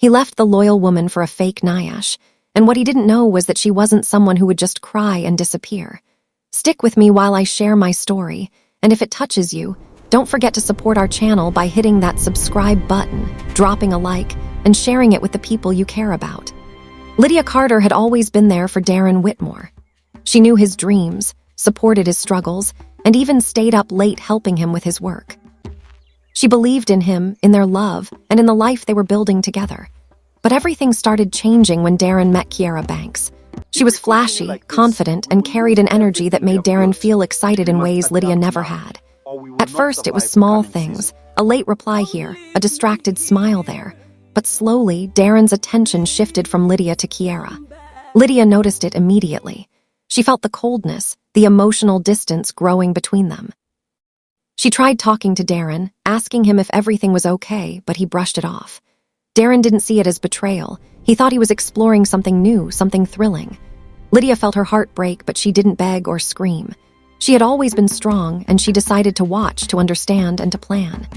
He left the loyal woman for a fake Nyash, and what he didn't know was that she wasn't someone who would just cry and disappear. Stick with me while I share my story, and if it touches you, don't forget to support our channel by hitting that subscribe button, dropping a like, and sharing it with the people you care about. Lydia Carter had always been there for Darren Whitmore. She knew his dreams, supported his struggles, and even stayed up late helping him with his work. She believed in him, in their love, and in the life they were building together. But everything started changing when Darren met Kiera Banks. She was flashy, confident, and carried an energy that made Darren feel excited in ways Lydia never had. At first, it was small things, a late reply here, a distracted smile there. But slowly, Darren's attention shifted from Lydia to Kiera. Lydia noticed it immediately. She felt the coldness, the emotional distance growing between them. She tried talking to Darren, asking him if everything was okay, but he brushed it off. Darren didn't see it as betrayal. He thought he was exploring something new, something thrilling. Lydia felt her heart break, but she didn't beg or scream. She had always been strong, and she decided to watch, to understand, and to plan.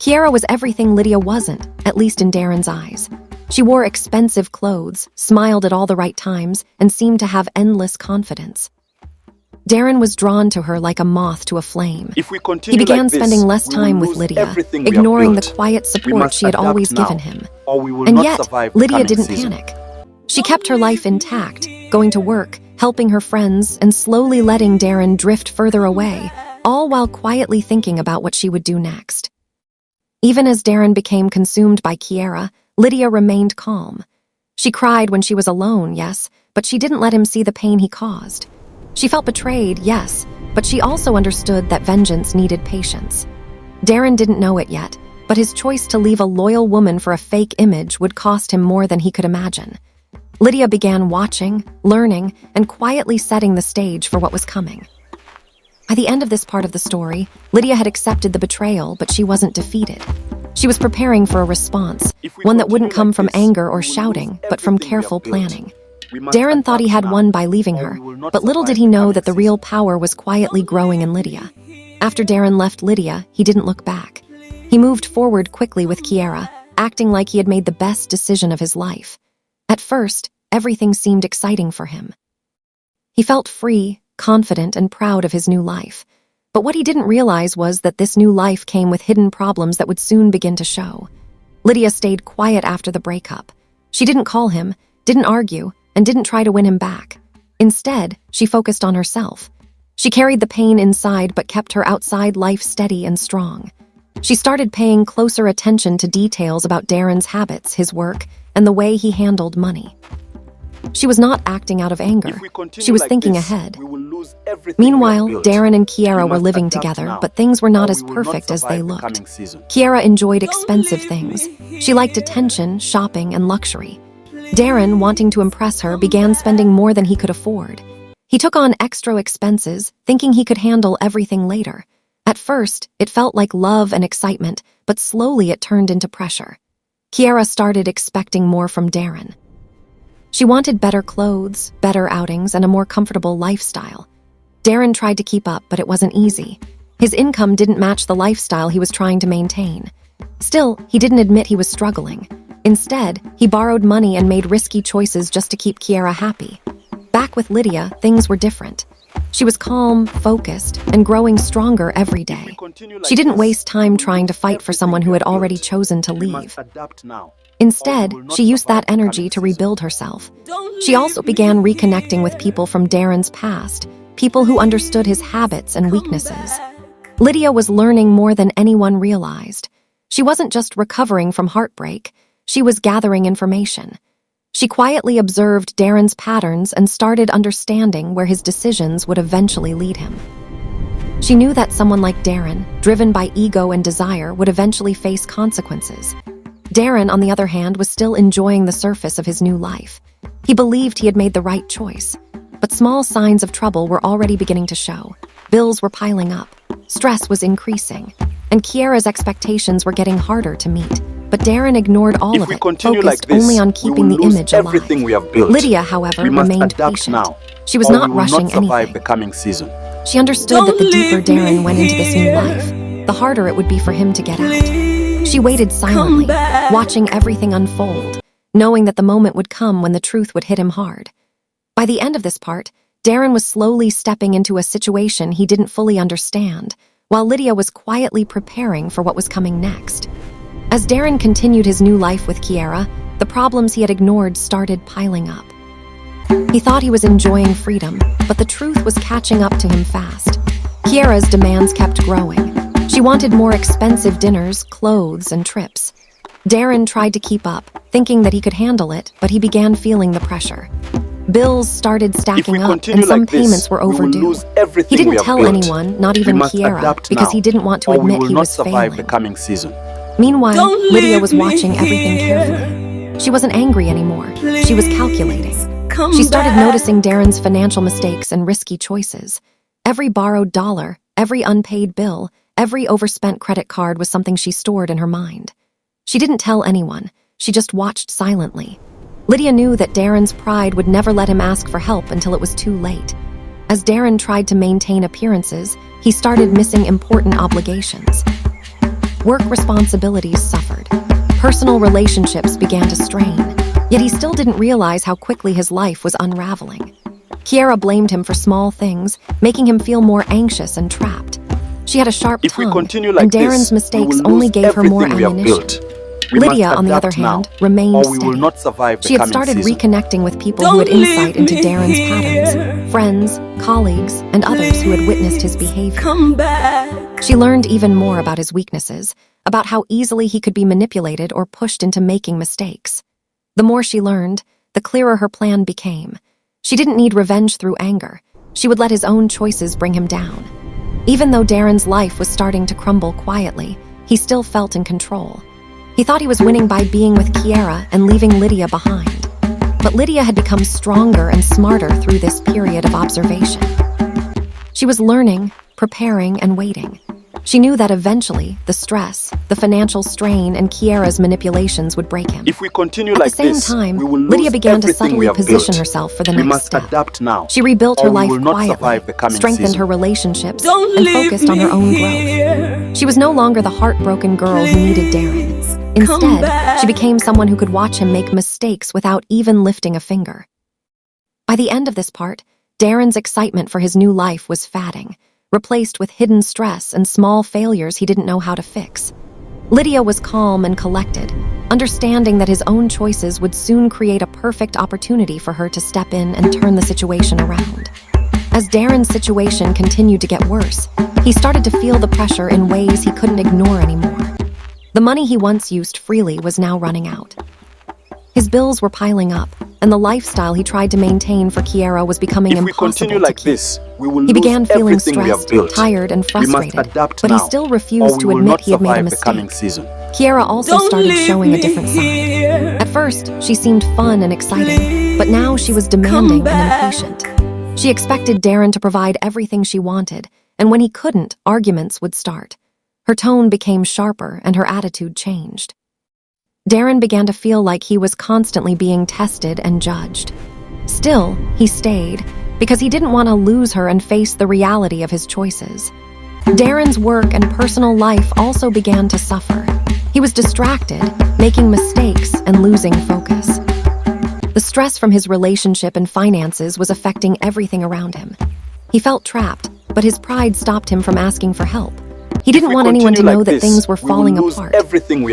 Kiera was everything Lydia wasn't, at least in Darren's eyes. She wore expensive clothes, smiled at all the right times, and seemed to have endless confidence. Darren was drawn to her like a moth to a flame. He began spending less time with Lydia, ignoring the quiet support she had always given him. And yet, Lydia didn't panic. She kept her life intact, going to work, helping her friends, and slowly letting Darren drift further away, all while quietly thinking about what she would do next. Even as Darren became consumed by Kiera, Lydia remained calm. She cried when she was alone, yes, but she didn't let him see the pain he caused. She felt betrayed, yes, but she also understood that vengeance needed patience. Darren didn't know it yet, but his choice to leave a loyal woman for a fake image would cost him more than he could imagine. Lydia began watching, learning, and quietly setting the stage for what was coming. By the end of this part of the story, Lydia had accepted the betrayal, but she wasn't defeated. She was preparing for a response, one that wouldn't come from anger or shouting, but from careful planning. Darren thought he had won by leaving her, but little did he know that the real power was quietly growing in Lydia. After Darren left Lydia, he didn't look back. He moved forward quickly with Kiera, acting like he had made the best decision of his life. At first, everything seemed exciting for him. He felt free, confident, and proud of his new life. But what he didn't realize was that this new life came with hidden problems that would soon begin to show. Lydia stayed quiet after the breakup. She didn't call him, didn't argue, and didn't try to win him back. Instead, she focused on herself. She carried the pain inside but kept her outside life steady and strong. She started paying closer attention to details about Darren's habits, his work, and the way he handled money. She was not acting out of anger. She was thinking ahead. Meanwhile, Darren and Kiera were living together, but things were not as perfect as they looked. Kiera enjoyed expensive things. She liked attention, shopping, and luxury. Darren, wanting to impress her, began spending more than he could afford. He took on extra expenses, thinking he could handle everything later. At first, it felt like love and excitement, but slowly it turned into pressure. Kiera started expecting more from Darren. She wanted better clothes, better outings, and a more comfortable lifestyle. Darren tried to keep up, but it wasn't easy. His income didn't match the lifestyle he was trying to maintain. Still, he didn't admit he was struggling. Instead, he borrowed money and made risky choices just to keep Kiera happy. Back with Lydia, things were different. She was calm, focused, and growing stronger every day. She didn't waste time trying to fight for someone who had already chosen to leave. Instead, she used that energy to rebuild herself. She also began reconnecting with people from Darren's past, people who understood his habits and weaknesses. Lydia was learning more than anyone realized. She wasn't just recovering from heartbreak, she was gathering information. She quietly observed Darren's patterns and started understanding where his decisions would eventually lead him. She knew that someone like Darren, driven by ego and desire, would eventually face consequences. Darren, on the other hand, was still enjoying the surface of his new life. He believed he had made the right choice, but small signs of trouble were already beginning to show. Bills were piling up, stress was increasing, and Kiera's expectations were getting harder to meet. But Darren ignored all of it, focused only on keeping the image alive. Lydia, however, remained patient. She was not rushing anything. She understood that the deeper Darren went into this new life, the harder it would be for him to get out. She waited silently, watching everything unfold, knowing that the moment would come when the truth would hit him hard. By the end of this part, Darren was slowly stepping into a situation he didn't fully understand, while Lydia was quietly preparing for what was coming next. As Darren continued his new life with Kiera, the problems he had ignored started piling up. He thought he was enjoying freedom, but the truth was catching up to him fast. Kiera's demands kept growing. She wanted more expensive dinners, clothes, and trips. Darren tried to keep up, thinking that he could handle it, but he began feeling the pressure. Bills started stacking up, and some payments were overdue. He didn't tell anyone, not even Kiera, because he didn't want to admit he was failing. Meanwhile, Lydia was watching everything carefully. She wasn't angry anymore. She was calculating. She started noticing Darren's financial mistakes and risky choices. Every borrowed dollar, every unpaid bill, every overspent credit card was something she stored in her mind. She didn't tell anyone. She just watched silently. Lydia knew that Darren's pride would never let him ask for help until it was too late. As Darren tried to maintain appearances, he started missing important obligations. Work responsibilities suffered. Personal relationships began to strain. Yet he still didn't realize how quickly his life was unraveling. Kiera blamed him for small things, making him feel more anxious and trapped. She had a sharp tongue, and Darren's mistakes only gave her more ammunition. Lydia, on the other hand, remained steady. She had started reconnecting with people who had insight into Darren's patterns, friends, colleagues, and others who had witnessed his behavior. She learned even more about his weaknesses, about how easily he could be manipulated or pushed into making mistakes. The more she learned, the clearer her plan became. She didn't need revenge through anger. She would let his own choices bring him down. Even though Darren's life was starting to crumble quietly, he still felt in control. He thought he was winning by being with Kiera and leaving Lydia behind. But Lydia had become stronger and smarter through this period of observation. She was learning, preparing, and waiting. She knew that eventually, the stress, the financial strain, and Kiera's manipulations would break him. If we continue like this, at the same time, Lydia began to subtly position herself for the next step. Adapt now, she rebuilt her life quietly, strengthened her relationships, and focused on her own growth. She was no longer the heartbroken girl who needed Darren. Instead, she became someone who could watch him make mistakes without even lifting a finger. By the end of this part, Darren's excitement for his new life was fading, replaced with hidden stress and small failures he didn't know how to fix. Lydia was calm and collected, understanding that his own choices would soon create a perfect opportunity for her to step in and turn the situation around. As Darren's situation continued to get worse, he started to feel the pressure in ways he couldn't ignore anymore. The money he once used freely was now running out. His bills were piling up, and the lifestyle he tried to maintain for Kiera was becoming impossible to keep. He began feeling stressed, tired, and frustrated, but he still refused to admit he had made a mistake. Kiera also started showing a different side. At first, she seemed fun and exciting, but now she was demanding and impatient. She expected Darren to provide everything she wanted, and when he couldn't, arguments would start. Her tone became sharper, and her attitude changed. Darren began to feel like he was constantly being tested and judged. Still, he stayed, because he didn't want to lose her and face the reality of his choices. Darren's work and personal life also began to suffer. He was distracted, making mistakes and losing focus. The stress from his relationship and finances was affecting everything around him. He felt trapped, but his pride stopped him from asking for help. He didn't want anyone to know that things were falling apart.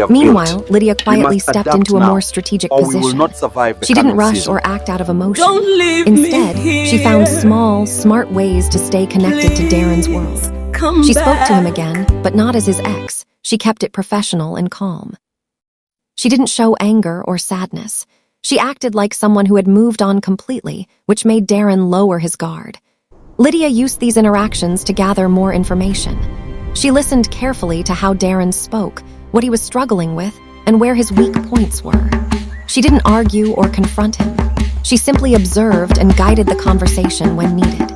Meanwhile, Lydia quietly stepped into a more strategic position. She didn't rush or act out of emotion. Instead, she found small, smart ways to stay connected to Darren's world. She spoke to him again, but not as his ex. She kept it professional and calm. She didn't show anger or sadness. She acted like someone who had moved on completely, which made Darren lower his guard. Lydia used these interactions to gather more information. She listened carefully to how Darren spoke, what he was struggling with, and where his weak points were. She didn't argue or confront him. She simply observed and guided the conversation when needed.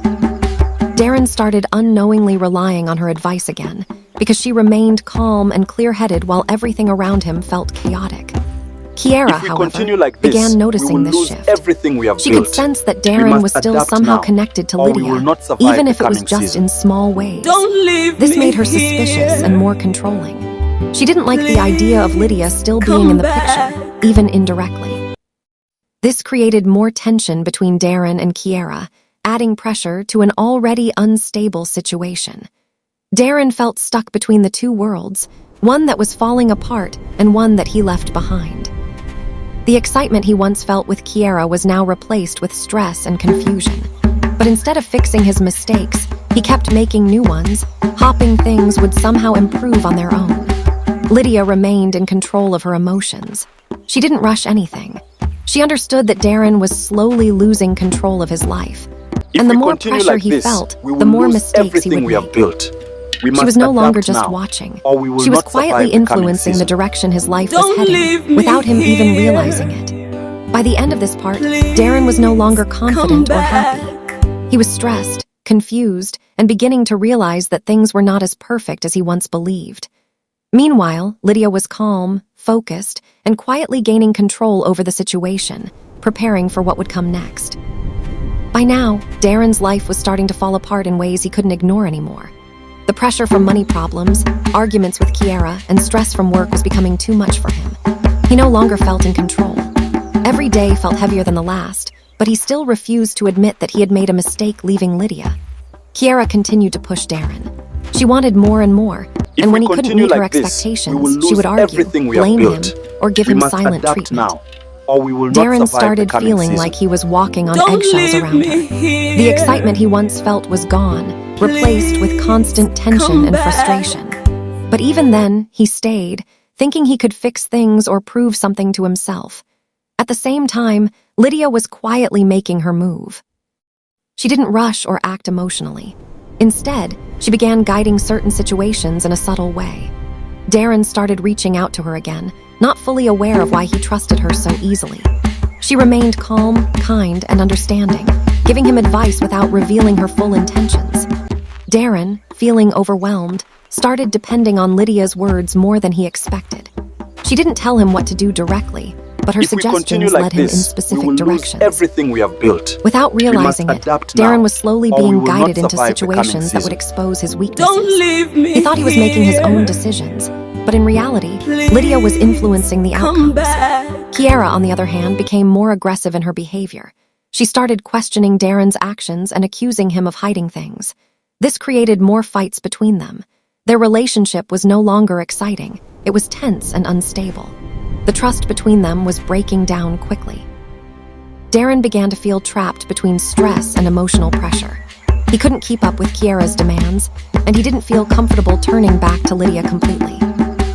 Darren started unknowingly relying on her advice again, because she remained calm and clear-headed while everything around him felt chaotic. Kiera, however, began noticing this shift. She could sense that Darren was still somehow connected to Lydia, even if it was just in small ways. This made her suspicious and more controlling. She didn't like the idea of Lydia still being in the picture, even indirectly. This created more tension between Darren and Kiera, adding pressure to an already unstable situation. Darren felt stuck between the two worlds, one that was falling apart and one that he left behind. The excitement he once felt with Kiera was now replaced with stress and confusion. But instead of fixing his mistakes, he kept making new ones, hoping things would somehow improve on their own. Lydia remained in control of her emotions. She didn't rush anything. She understood that Darren was slowly losing control of his life. And the more pressure he felt, the more mistakes he would make. She was no longer just watching. She was quietly influencing the direction his life was heading, without him even realizing it. By the end of this part, Darren was no longer confident or happy. He was stressed, confused, and beginning to realize that things were not as perfect as he once believed. Meanwhile, Lydia was calm, focused, and quietly gaining control over the situation, preparing for what would come next. By now, Darren's life was starting to fall apart in ways he couldn't ignore anymore. The pressure from money problems, arguments with Kiera, and stress from work was becoming too much for him. He no longer felt in control. Every day felt heavier than the last, but he still refused to admit that he had made a mistake leaving Lydia. Kiera continued to push Darren. She wanted more and more, and when he couldn't meet her expectations, she would argue, blame him, or give him silent treatment. Darren started feeling like he was walking on eggshells around her. The excitement he once felt was gone, replaced with constant tension and frustration. But even then, he stayed, thinking he could fix things or prove something to himself. At the same time, Lydia was quietly making her move. She didn't rush or act emotionally. Instead, she began guiding certain situations in a subtle way. Darren started reaching out to her again, not fully aware of why he trusted her so easily. She remained calm, kind, and understanding, giving him advice without revealing her full intentions. Darren, feeling overwhelmed, started depending on Lydia's words more than he expected. She didn't tell him what to do directly, but her suggestions led him in specific directions. Everything we have built. Without realizing it, Darren was slowly being guided into situations that would expose his weaknesses. He thought he was making his own decisions, but in reality, Lydia was influencing the outcomes. Kiera, on the other hand, became more aggressive in her behavior. She started questioning Darren's actions and accusing him of hiding things. This created more fights between them. Their relationship was no longer exciting. It was tense and unstable. The trust between them was breaking down quickly. Darren began to feel trapped between stress and emotional pressure. He couldn't keep up with Kiera's demands, and he didn't feel comfortable turning back to Lydia completely.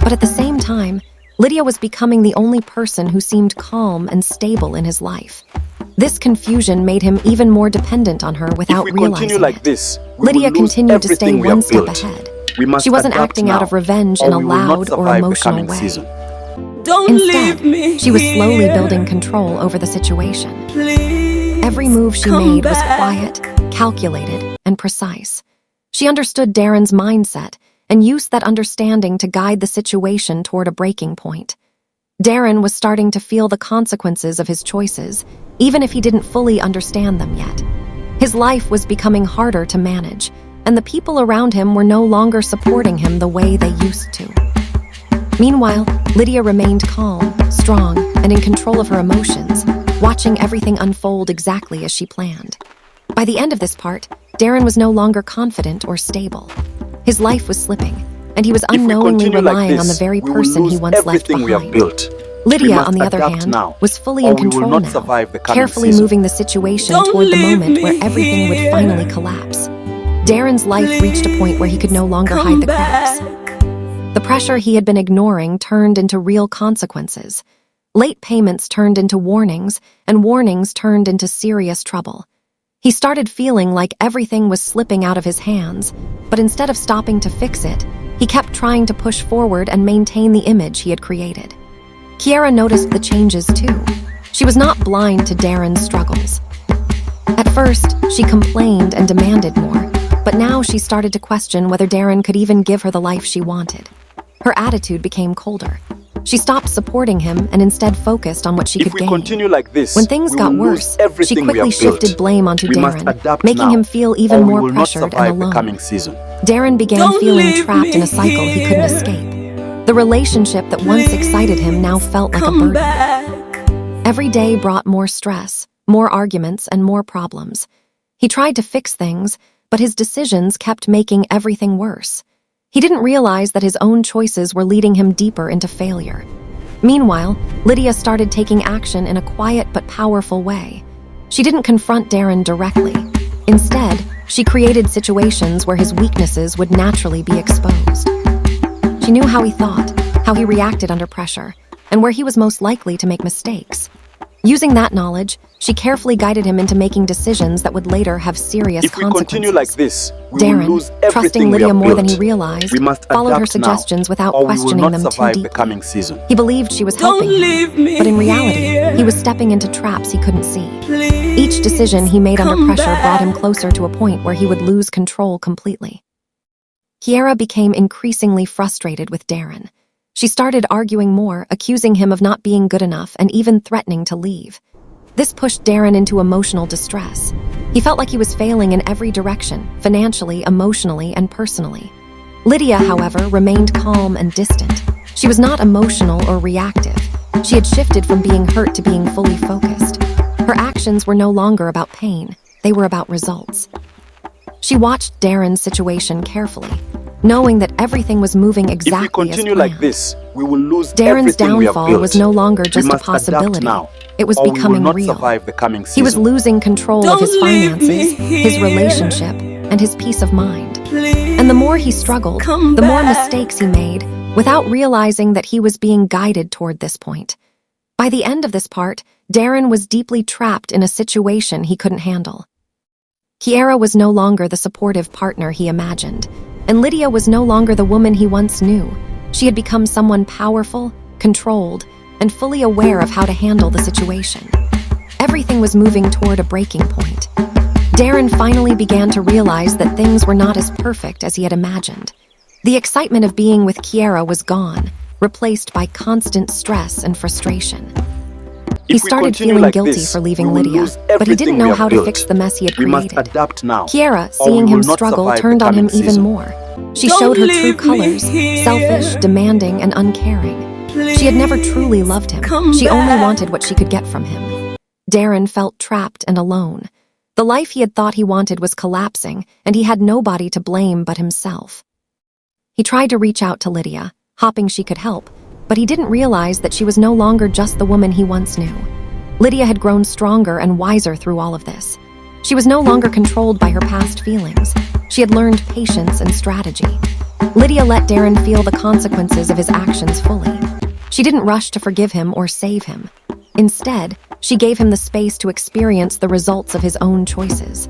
But at the same time, Lydia was becoming the only person who seemed calm and stable in his life. This confusion made him even more dependent on her without realizing it. Lydia continued to stay one step ahead. She wasn't acting out of revenge in a loud or emotional way. Instead, she was slowly building control over the situation. Every move she made was quiet, calculated, and precise. She understood Darren's mindset and used that understanding to guide the situation toward a breaking point. Darren was starting to feel the consequences of his choices, even if he didn't fully understand them yet. His life was becoming harder to manage, and the people around him were no longer supporting him the way they used to. Meanwhile, Lydia remained calm, strong, and in control of her emotions, watching everything unfold exactly as she planned. By the end of this part, Darren was no longer confident or stable. His life was slipping, and he was unknowingly relying on the very person he once left behind. Lydia, on the other hand, was fully in control now, carefully moving the situation toward the moment where everything would finally collapse. Darren's life reached a point where he could no longer hide the cracks. The pressure he had been ignoring turned into real consequences. Late payments turned into warnings, and warnings turned into serious trouble. He started feeling like everything was slipping out of his hands, but instead of stopping to fix it, he kept trying to push forward and maintain the image he had created. Kiera noticed the changes too. She was not blind to Darren's struggles. At first, she complained and demanded more, but now she started to question whether Darren could even give her the life she wanted. Her attitude became colder. She stopped supporting him and instead focused on what she could gain. When things got worse, she quickly shifted blame onto Darren, making him feel even more pressured and alone. Darren began feeling trapped in a cycle he couldn't escape. The relationship that once excited him now felt like a burden. Every day brought more stress, more arguments, and more problems. He tried to fix things, but his decisions kept making everything worse. He didn't realize that his own choices were leading him deeper into failure. Meanwhile, Lydia started taking action in a quiet but powerful way. She didn't confront Darren directly. Instead, she created situations where his weaknesses would naturally be exposed. She knew how he thought, how he reacted under pressure, and where he was most likely to make mistakes. Using that knowledge, she carefully guided him into making decisions that would later have serious consequences. If we continue like this, we Darren, will lose everything trusting we Lydia have more than he built. realized, We must followed her adapt suggestions now, without or we will questioning not them too survive the deeply. coming season. He believed she was helping him, but in reality, he was stepping into traps he couldn't see. Each decision he made under pressure brought him closer to a point where he would lose control completely. Kiera became increasingly frustrated with Darren. She started arguing more, accusing him of not being good enough and even threatening to leave. This pushed Darren into emotional distress. He felt like he was failing in every direction, financially, emotionally, and personally. Lydia, however, remained calm and distant. She was not emotional or reactive. She had shifted from being hurt to being fully focused. Her actions were no longer about pain, they were about results. She watched Darren's situation carefully, knowing that everything was moving exactly as planned. If we continue like this, we will lose Darren's everything we have downfall built. was no longer just a We must possibility. adapt now, It was or becoming we will not real. survive the coming season. He was losing control of his Don't leave finances, me his here. relationship, and his peace of mind. Please And the more he struggled, come the more back. mistakes he made, without realizing that he was being guided toward this point. By the end of this part, Darren was deeply trapped in a situation he couldn't handle. Kiera was no longer the supportive partner he imagined, and Lydia was no longer the woman he once knew. She had become someone powerful, controlled, and fully aware of how to handle the situation. Everything was moving toward a breaking point. Darren finally began to realize that things were not as perfect as he had imagined. The excitement of being with Kiera was gone, replaced by constant stress and frustration. He started feeling guilty for leaving Lydia, but he didn't know how to fix the mess he had We must created. adapt now, Kiera, or seeing we him will not struggle, survive the turned on him coming even season. more. She Don't showed her true leave me colors, here. selfish, demanding, and uncaring. She had never truly loved him. Come She only back. wanted what she could get from him. Darren felt trapped and alone. The life he had thought he wanted was collapsing, and he had nobody to blame but himself. He tried to reach out to Lydia, hoping she could help, but he didn't realize that she was no longer just the woman he once knew. Lydia had grown stronger and wiser through all of this. She was no longer controlled by her past feelings. She had learned patience and strategy. Lydia let Darren feel the consequences of his actions fully. She didn't rush to forgive him or save him. Instead, she gave him the space to experience the results of his own choices.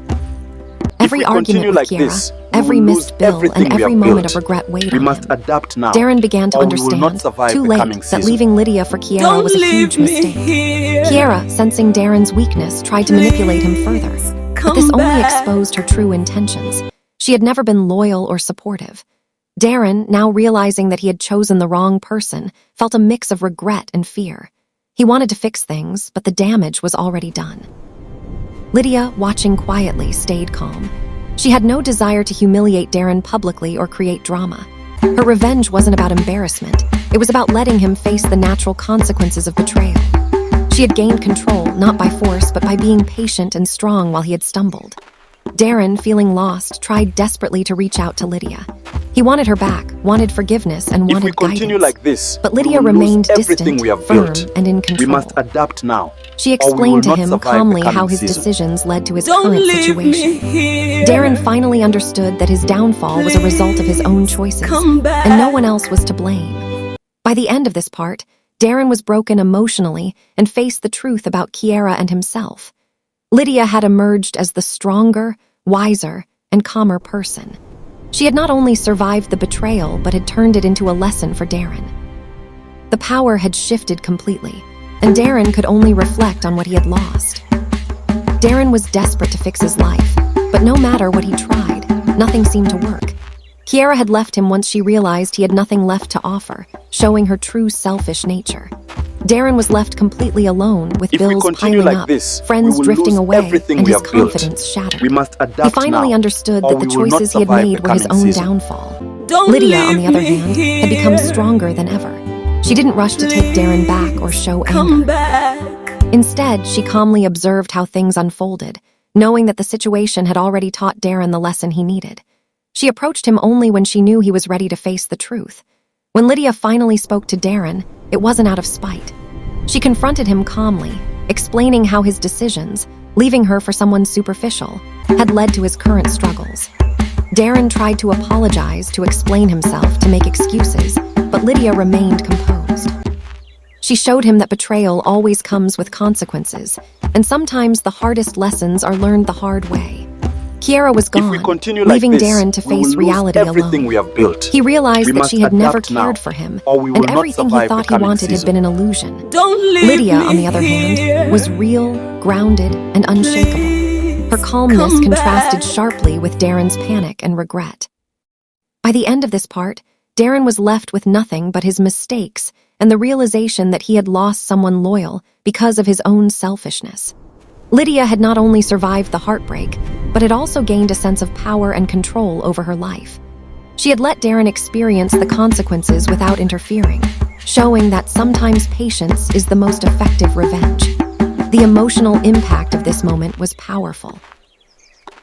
Every we argument continue with like Kiera, this, we every will missed lose bill, everything and we every have moment built. of regret weighed We on must him. adapt now, Darren began to or we will not understand, survive too the late, coming that season. leaving Lydia for Kiera Don't was a huge leave me mistake. here. Kiera, sensing Darren's weakness, tried to manipulate him further. But this Come only back. exposed her true intentions. She had never been loyal or supportive. Darren, now realizing that he had chosen the wrong person, felt a mix of regret and fear. He wanted to fix things, but the damage was already done. Lydia, watching quietly, stayed calm. She had no desire to humiliate Darren publicly or create drama. Her revenge wasn't about embarrassment. It was about letting him face the natural consequences of betrayal. She had gained control, not by force, but by being patient and strong while he had stumbled. Darren, feeling lost, tried desperately to reach out to Lydia. He wanted her back, wanted forgiveness, and If wanted we continue guidance. like this, But we Lydia will remained lose everything distant, we have firm, built. and in We control. must adapt now, She or we will explained to not him survive calmly the coming how his season. decisions led to his Don't current leave situation. me here. Darren finally understood that his downfall was a result of his own choices, Come back. and no one else was to blame. By the end of this part, Darren was broken emotionally and faced the truth about Kiera and himself. Lydia had emerged as the stronger, wiser, and calmer person. She had not only survived the betrayal, but had turned it into a lesson for Darren. The power had shifted completely, and Darren could only reflect on what he had lost. Darren was desperate to fix his life, but no matter what he tried, nothing seemed to work. Kiera had left him once she realized he had nothing left to offer, showing her true selfish nature. Darren was left completely alone, with If we bills continue piling like up, this, friends we will drifting lose away, everything and we his have built. confidence shattered. We must He adapt finally now, understood or that the we will not choices he had survive made the were his coming own season. downfall. Don't Lydia, leave on the other me hand, had become here. stronger than ever. She didn't rush to take Darren back or show Come anger. back. Instead, she calmly observed how things unfolded, knowing that the situation had already taught Darren the lesson he needed. She approached him only when she knew he was ready to face the truth. When Lydia finally spoke to Darren, it wasn't out of spite. She confronted him calmly, explaining how his decisions, leaving her for someone superficial, had led to his current struggles. Darren tried to apologize, to explain himself, to make excuses, but Lydia remained composed. She showed him that betrayal always comes with consequences, and sometimes the hardest lessons are learned the hard way. Kiera was gone, leaving Darren to face reality alone. We have built. He realized that she had never adapt now, cared for him, or we will and not everything he survive thought the he coming wanted had season. been an illusion. Don't leave Lydia, me on the other hand, here. was real, grounded, and unshakable. Her calmness come contrasted back. sharply with Darren's panic and regret. By the end of this part, Darren was left with nothing but his mistakes and the realization that he had lost someone loyal because of his own selfishness. Lydia had not only survived the heartbreak, but had also gained a sense of power and control over her life. She had let Darren experience the consequences without interfering, showing that sometimes patience is the most effective revenge. The emotional impact of this moment was powerful.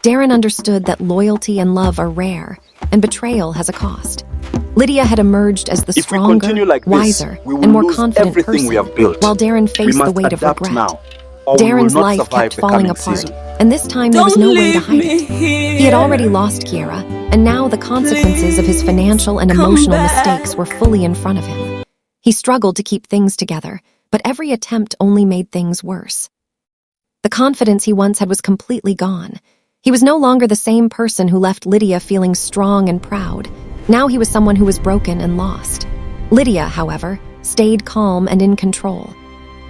Darren understood that loyalty and love are rare, and betrayal has a cost. Lydia had emerged as the If we stronger, continue like this, wiser, we will and more lose confident everything person, we have built. while Darren We faced the must weight of adapt regret. now, or we will Darren's not life survive kept the falling coming apart, season. and this time there was Don't no way to leave hide me it. He had already lost Kiera, and now the consequences of his financial and come emotional back. mistakes were fully in front of him. He struggled to keep things together, but every attempt only made things worse. The confidence he once had was completely gone. He was no longer the same person who left Lydia feeling strong and proud. Now he was someone who was broken and lost. Lydia, however, stayed calm and in control.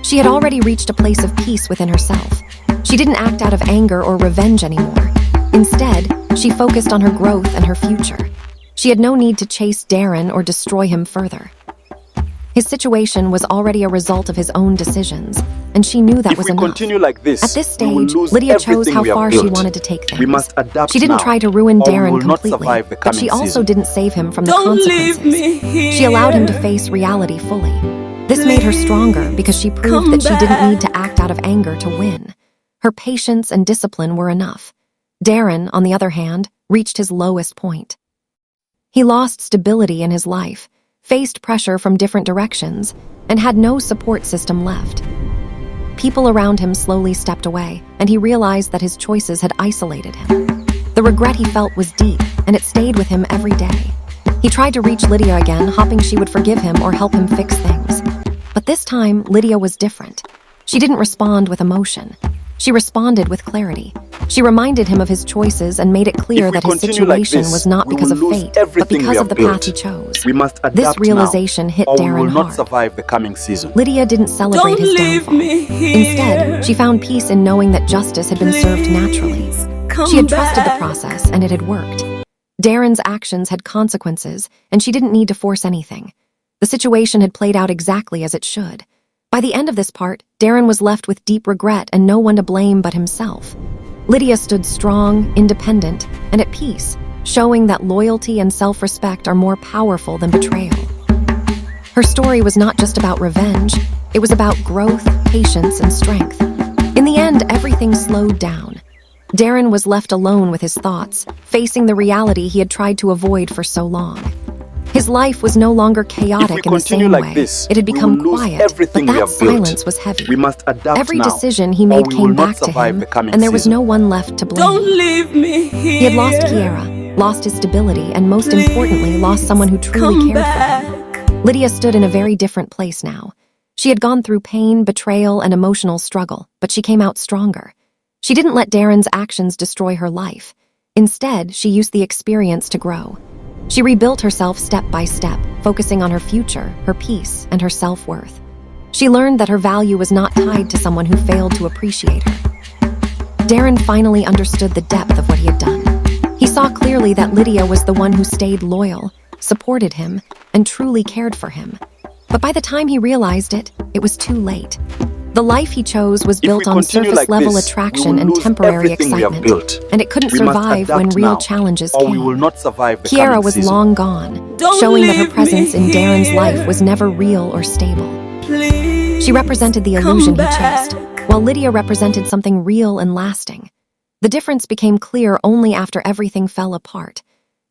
She had already reached a place of peace within herself. She didn't act out of anger or revenge anymore. Instead, she focused on her growth and her future. She had no need to chase Darren or destroy him further. His situation was already a result of his own decisions, and she knew that If was we enough. continue like this, At this we will stage, lose Lydia chose everything how we have far she built. wanted to take things. We must adapt She didn't now, try to ruin or we Darren will not completely, survive the but she coming also season. didn't save him from the Don't consequences. leave me here. She allowed him to face reality fully. This made her stronger because she proved Come that she didn't need back. to act out of anger to win. Her patience and discipline were enough. Darren, on the other hand, reached his lowest point. He lost stability in his life, faced pressure from different directions, and had no support system left. People around him slowly stepped away, and he realized that his choices had isolated him. The regret he felt was deep, and it stayed with him every day. He tried to reach Lydia again, hoping she would forgive him or help him fix things. But this time, Lydia was different. She didn't respond with emotion. She responded with clarity. She reminded him of his choices and made it clear If we that his continue like situation this, was not we because will of lose fate, but everything we because have of the built. path he chose. We must adapt This realization now, hit or we Darren will not hard. survive the coming season. Lydia didn't celebrate Don't his leave downfall. me here. Instead, she found peace in knowing that justice had been served naturally. Please come She had trusted the back. process, and it had worked. Darren's actions had consequences, and she didn't need to force anything. The situation had played out exactly as it should. By the end of this part, Darren was left with deep regret and no one to blame but himself. Lydia stood strong, independent, and at peace, showing that loyalty and self-respect are more powerful than betrayal. Her story was not just about revenge, it was about growth, patience, and strength. In the end, everything slowed down. Darren was left alone with his thoughts, facing the reality he had tried to avoid for so long. His life was no longer chaotic in the continue same like way. this, It had we become will lose quiet, everything but we that have built. silence was heavy. We must adapt Every now, decision he or made we came will not back to survive him, the coming and there was season. no one left to blame. Don't leave me here. He had lost Kiera, lost his stability, and most importantly, lost someone who truly Come cared back. for him. Lydia stood in a very different place now. She had gone through pain, betrayal, and emotional struggle, but she came out stronger. She didn't let Darren's actions destroy her life. Instead, she used the experience to grow. She rebuilt herself step by step, focusing on her future, her peace, and her self-worth. She learned that her value was not tied to someone who failed to appreciate her. Darren finally understood the depth of what he had done. He saw clearly that Lydia was the one who stayed loyal, supported him, and truly cared for him. But by the time he realized it, it was too late. The life he chose was built on surface-level attraction and temporary excitement, and it couldn't survive when real challenges or came. we will not survive the Kiera coming was season. long gone, Don't showing that her leave me presence in Darren's here. life was never real or stable. Please She represented the come illusion he back. chased, while Lydia represented something real and lasting. The difference became clear only after everything fell apart.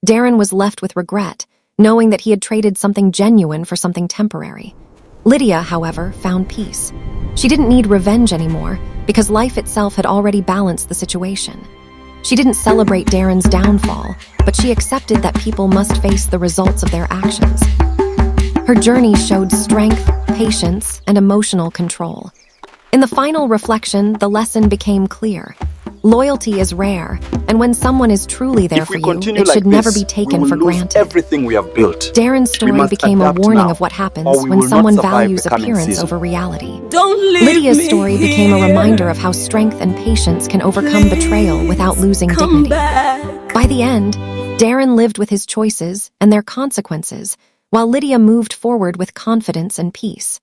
Darren was left with regret, knowing that he had traded something genuine for something temporary. Lydia, however, found peace. She didn't need revenge anymore because life itself had already balanced the situation. She didn't celebrate Darren's downfall, but she accepted that people must face the results of their actions. Her journey showed strength, patience, and emotional control. In the final reflection, the lesson became clear. Loyalty is rare, and when someone is truly there for you, it should never be taken for granted. Everything we have built. Darren's story became a warning of what happens when someone values appearance over reality. Lydia's story became a reminder of how strength and patience can overcome betrayal without losing dignity. By the end, Darren lived with his choices and their consequences, while Lydia moved forward with confidence and peace.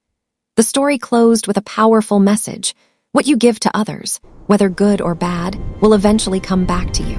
The story closed with a powerful message. What you give to others, whether good or bad, will eventually come back to you.